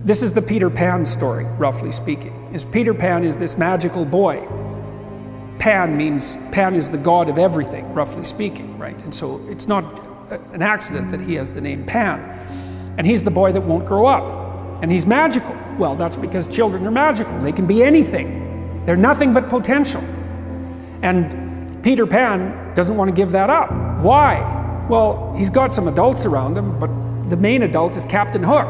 This is the Peter Pan story, roughly speaking. Peter Pan is this magical boy. Pan is the god of everything, roughly speaking, right? And so it's not an accident that he has the name Pan. And he's the boy that won't grow up. And he's magical. Well, that's because children are magical. They can be anything. They're nothing but potential. And Peter Pan doesn't want to give that up. Why? Well, he's got some adults around him, but the main adult is Captain Hook.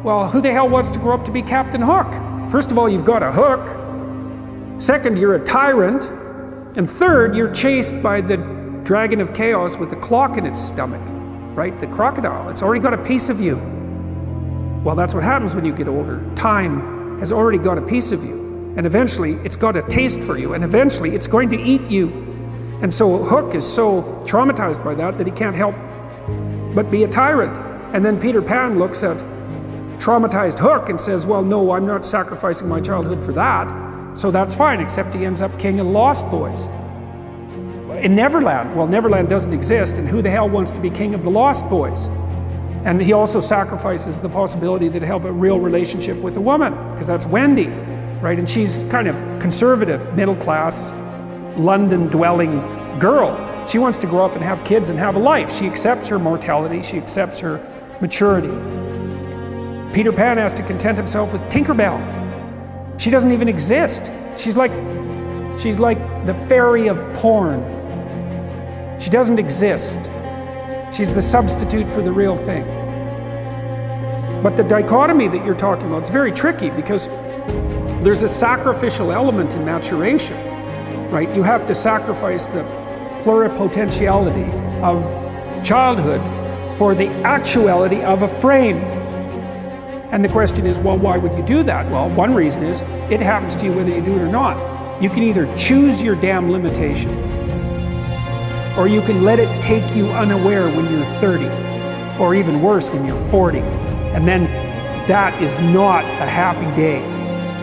Well, who the hell wants to grow up to be Captain Hook? First of all, you've got a hook. Second, you're a tyrant. And third, you're chased by the dragon of chaos with a clock in its stomach, right? The crocodile. It's already got a piece of you. Well, that's what happens when you get older. Time has already got a piece of you. And eventually, it's got a taste for you. And eventually, it's going to eat you. And so Hook is so traumatized by that he can't help but be a tyrant. And then Peter Pan looks at traumatized Hook and says, well, no, I'm not sacrificing my childhood for that. So that's fine, except he ends up king of the Lost Boys. In Neverland, well, Neverland doesn't exist, and who the hell wants to be king of the Lost Boys? And he also sacrifices the possibility that he'll have a real relationship with a woman, because that's Wendy, right? And she's kind of conservative, middle-class, London-dwelling girl. She wants to grow up and have kids and have a life. She accepts her mortality, she accepts her maturity. Peter Pan has to content himself with Tinkerbell. She doesn't even exist. She's like the fairy of porn. She doesn't exist. She's the substitute for the real thing. But the dichotomy that you're talking about is very tricky, because there's a sacrificial element in maturation, right? You have to sacrifice the pluripotentiality of childhood for the actuality of a frame. And the question is, well, why would you do that? Well, one reason is it happens to you whether you do it or not. You can either choose your damn limitation, or you can let it take you unaware when you're 30, or even worse, when you're 40. And then that is not a happy day.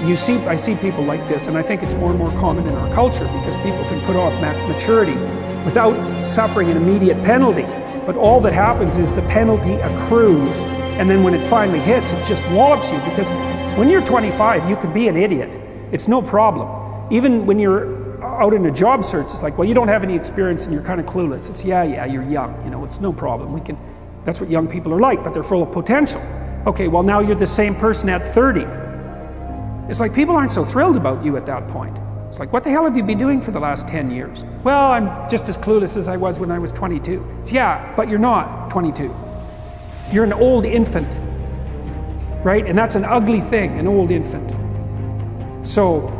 I see people like this, and I think it's more and more common in our culture, because people can put off maturity without suffering an immediate penalty. But all that happens is the penalty accrues, and then when it finally hits, it just wallops you. Because when you're 25, you can be an idiot. It's no problem. Even when you're out in a job search, it's like, well, you don't have any experience and you're kind of clueless. It's, yeah, you're young, it's no problem. That's what young people are like, but they're full of potential. Okay, well, now you're the same person at 30. It's like people aren't so thrilled about you at that point. It's like, what the hell have you been doing for the last 10 years? Well, I'm just as clueless as I was when I was 22. It's, yeah, but you're not 22. You're an old infant, right? And that's an ugly thing, an old infant. So,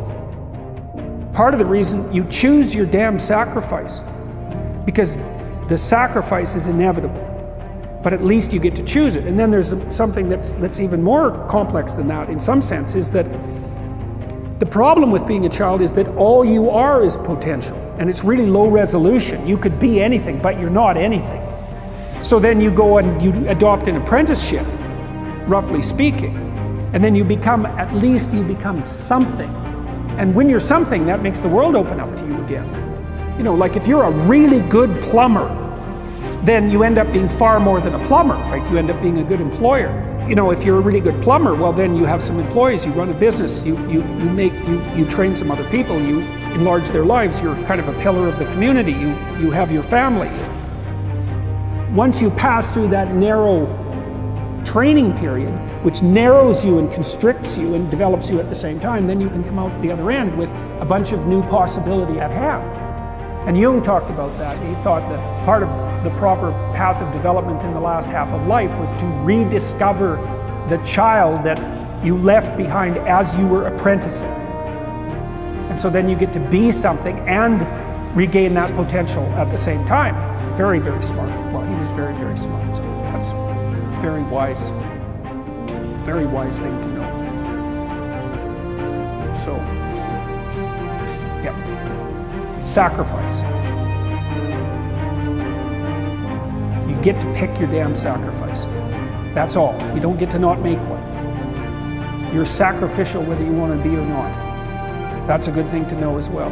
part of the reason you choose your damn sacrifice, because the sacrifice is inevitable, but at least you get to choose it. And then there's something that's even more complex than that in some sense, is that the problem with being a child is that all you are is potential, and it's really low resolution. You could be anything, but you're not anything. So then you go and you adopt an apprenticeship, roughly speaking, and then you become something. And when you're something, that makes the world open up to you again. Like if you're a really good plumber, then you end up being far more than a plumber, right? You end up being a good employer. If you're a really good plumber, well, then you have some employees, you run a business, you train some other people, you enlarge their lives, you're kind of a pillar of the community, you have your family. Once you pass through that narrow training period, which narrows you and constricts you and develops you at the same time, then you can come out the other end with a bunch of new possibility at hand. And Jung talked about that. He thought that part of the proper path of development in the last half of life was to rediscover the child that you left behind as you were apprenticing. And so then you get to be something and regain that potential at the same time. Very, very smart. Well, he was very, very smart. So that's a very wise thing to know. So, yeah. Sacrifice. You get to pick your damn sacrifice. That's all. You don't get to not make one. You're sacrificial whether you want to be or not. That's a good thing to know as well.